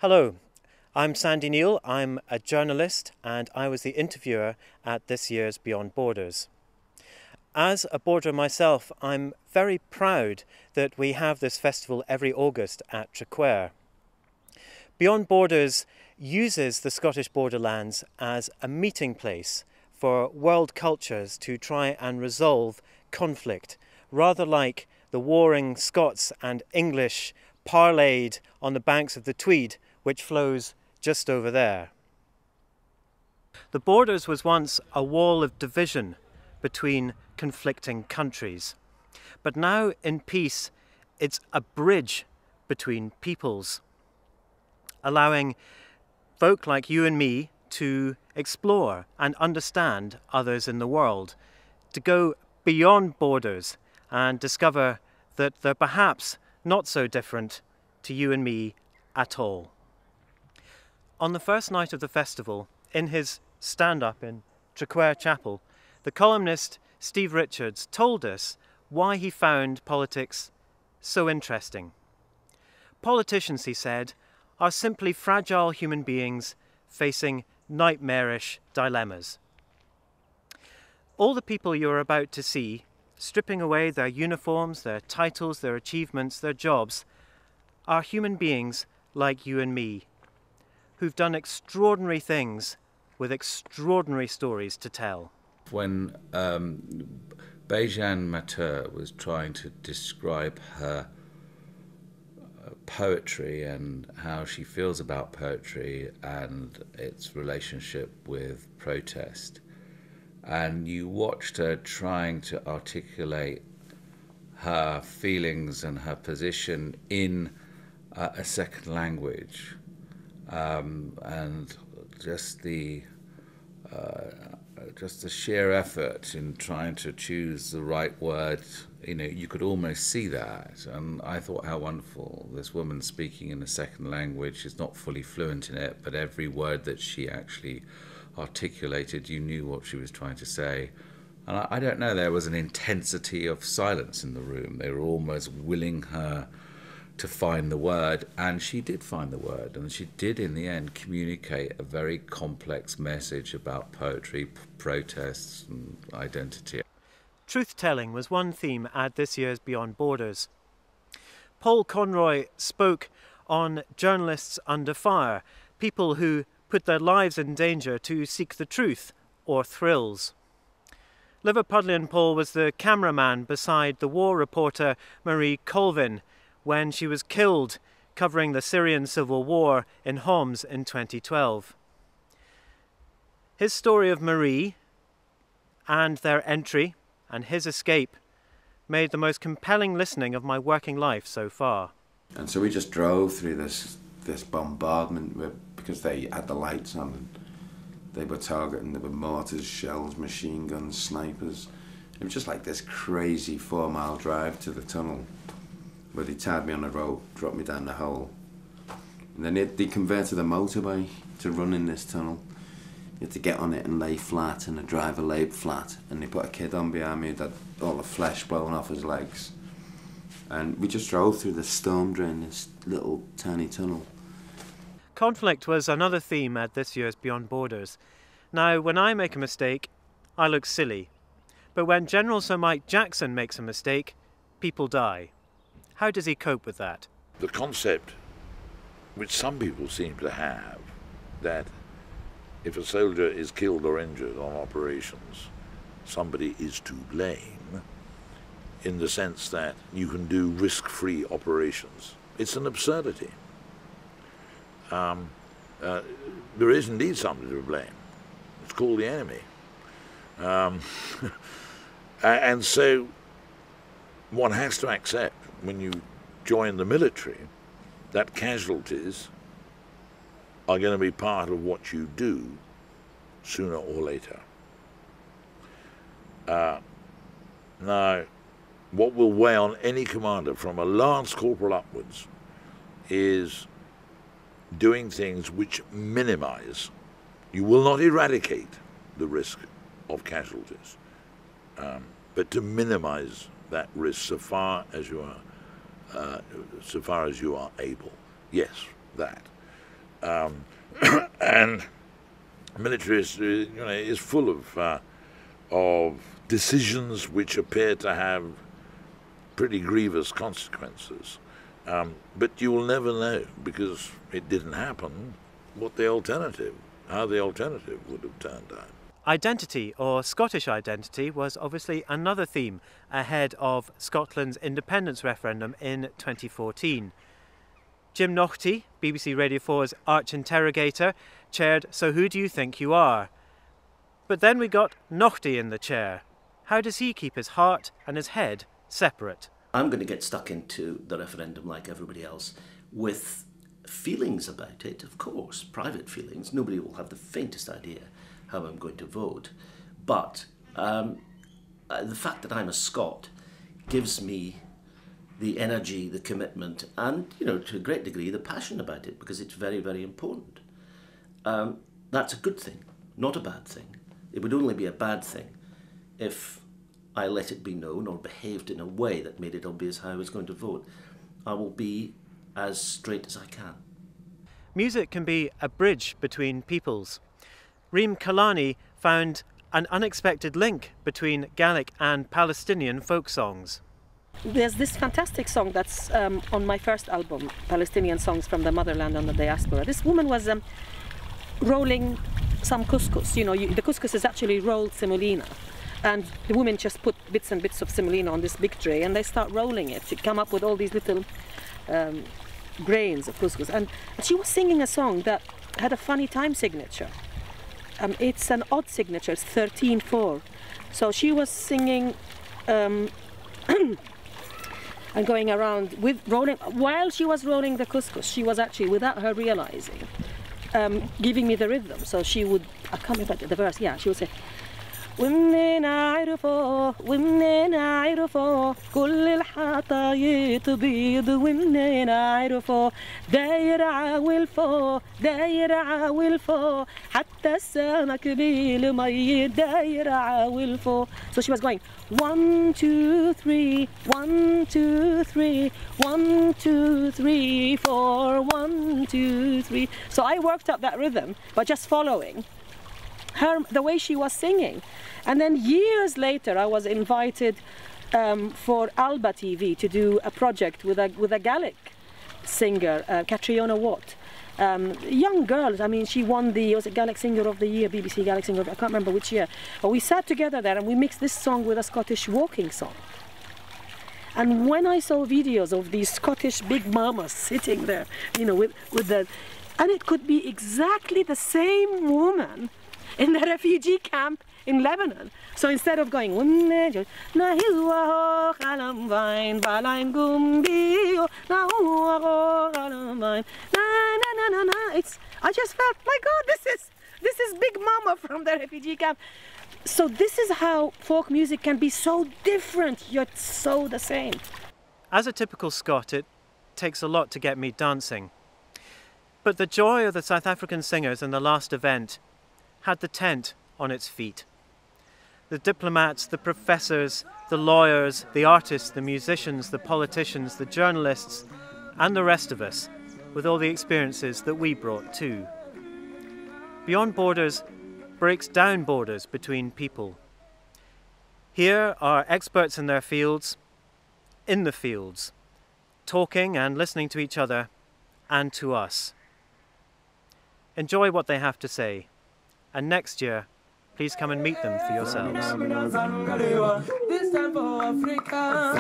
Hello, I'm Sandy Neal. I'm a journalist and I was the interviewer at this year's Beyond Borders. As a borderer myself, I'm very proud that we have this festival every August at Traquair. Beyond Borders uses the Scottish borderlands as a meeting place for world cultures to try and resolve conflict, rather like the warring Scots and English parlayed on the banks of the Tweed, which flows just over there. The Borders was once a wall of division between conflicting countries, but now in peace it's a bridge between peoples, allowing folk like you and me to explore and understand others in the world, to go beyond borders and discover that they're perhaps not so different to you and me at all. On the first night of the festival, in his stand-up in Traquair Chapel, the columnist Steve Richards told us why he found politics so interesting. Politicians, he said, are simply fragile human beings facing nightmarish dilemmas. All the people you're about to see, stripping away their uniforms, their titles, their achievements, their jobs, are human beings like you and me, who've done extraordinary things with extraordinary stories to tell. When Beiying Mature was trying to describe her poetry and how she feels about poetry and its relationship with protest, and you watched her trying to articulate her feelings and her position in a second language, and just the sheer effort in trying to choose the right word, you could almost see that. And I thought how wonderful, this woman speaking in a second language. She's not fully fluent in it, but every word that she actually articulated, you knew what she was trying to say. And I don't know, there was an intensity of silence in the room. They were almost willing her to find the word, and she did find the word, and she did in the end communicate a very complex message about poetry, protests and identity. Truth-telling was one theme at this year's Beyond Borders. Paul Conroy spoke on journalists under fire, people who put their lives in danger to seek the truth or thrills. Liverpudlian Paul was the cameraman beside the war reporter Marie Colvin when she was killed covering the Syrian civil war in Homs in 2012. His story of Marie and their entry and his escape made the most compelling listening of my working life so far. And so we just drove through this bombardment because they had the lights on and they were targeting, there were mortars, shells, machine guns, snipers. It was just like this crazy 4-mile drive to the tunnel where they tied me on a rope, dropped me down the hole. And then they converted a motorway to run in this tunnel. You had to get on it and lay flat, and the driver laid flat, and they put a kid on behind me that all the flesh blowing off his legs. And we just drove through this storm drain, this little tiny tunnel. Conflict was another theme at this year's Beyond Borders. Now, when I make a mistake, I look silly. But when General Sir Mike Jackson makes a mistake, people die. How does he cope with that? The concept, which some people seem to have, that if a soldier is killed or injured on operations, somebody is to blame, in the sense that you can do risk-free operations. It's an absurdity. There is indeed somebody to blame. It's called the enemy. And so one has to accept, when you join the military, that casualties are going to be part of what you do sooner or later. Now, what will weigh on any commander from a lance corporal upwards is doing things which minimize. You will not eradicate the risk of casualties, but to minimize that risk so far as you are able. Yes, that. And military history, is full of decisions which appear to have pretty grievous consequences. But you will never know, because it didn't happen, how the alternative would have turned out. Identity, or Scottish identity, was obviously another theme ahead of Scotland's independence referendum in 2014. Jim Nochty, BBC Radio 4's arch-interrogator, chaired So Who Do You Think You Are? But then we got Nochty in the chair. How does he keep his heart and his head separate? I'm going to get stuck into the referendum like everybody else, with feelings about it, of course, private feelings. Nobody will have the faintest idea how I'm going to vote. But the fact that I'm a Scot gives me the energy, the commitment, and, to a great degree, the passion about it, because it's very, very important. That's a good thing, not a bad thing. It would only be a bad thing if I let it be known or behaved in a way that made it obvious how I was going to vote. I will be as straight as I can. Music can be a bridge between peoples. Rheem Kalani found an unexpected link between Gaelic and Palestinian folk songs. There's this fantastic song that's on my first album, Palestinian Songs from the Motherland and the Diaspora. This woman was rolling some couscous. The couscous is actually rolled semolina. And the women just put bits and bits of semolina on this big tray, and they start rolling it to come up with all these little grains of couscous. And she was singing a song that had a funny time signature. It's an odd signature, it's 13/4. So she was singing and going around with rolling. While she was rolling the couscous, she was actually, without her realizing, giving me the rhythm. So she would, I can't remember the verse, she would say, ومنين عرفوا ومنين عرفوا كل الحطايط بيض ومنين عرفوا داير عاول فوق داير عاول فوق حتى السمك بالمي داير عاول فوق. So she was going 1 2 3 1 2 3 1 2 3 4 1 2 3. So I worked up that rhythm by just following her, the way she was singing. And then years later I was invited for Alba TV to do a project with a Gaelic singer, Catriona Watt. Young girl, she won was it Gaelic Singer of the Year, BBC Gaelic Singer, I can't remember which year. But we sat together there and we mixed this song with a Scottish walking song. And when I saw videos of these Scottish big mamas sitting there, with the, and it could be exactly the same woman in the refugee camp in Lebanon. So instead of going, I just felt, my God, this is Big Mama from the refugee camp. So this is how folk music can be so different, yet so the same. As a typical Scot, it takes a lot to get me dancing. But the joy of the South African singers in the last event had the tent on its feet. The diplomats, the professors, the lawyers, the artists, the musicians, the politicians, the journalists, and the rest of us, with all the experiences that we brought too. Beyond Borders breaks down borders between people. Here are experts in their fields, in the fields, talking and listening to each other and to us. Enjoy what they have to say, and next year, please come and meet them for yourselves. This time for Africa.